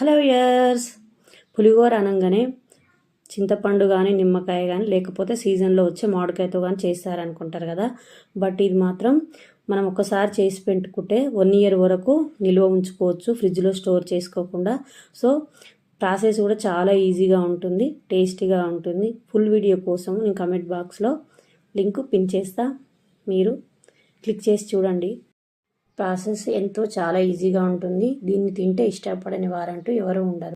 Hello యర్స్, పులిహోర అనగానే చింతపండు కానీ నిమ్మకాయ కానీ లేకపోతే సీజన్లో వచ్చే మామిడికాయతో కానీ చేస్తారనుకుంటారు కదా. బట్ ఇది మాత్రం మనం ఒకసారి చేసి పెట్టుకుంటే 1 year వరకు నిల్వ ఉంచుకోవచ్చు, ఫ్రిడ్జ్లో స్టోర్ చేసుకోకుండా. సో ప్రాసెస్ కూడా చాలా ఈజీగా ఉంటుంది, టేస్టీగా ఉంటుంది. ఫుల్ వీడియో కోసం నేను కమెంట్ బాక్స్లో లింక్ పిన్ చేస్తా, మీరు క్లిక్ చేసి చూడండి. ప్రాసెస్ ఎంతో చాలా ఈజీగా ఉంటుంది. దీన్ని తింటే ఇష్టపడని వారంటూ ఎవరు ఉండరు.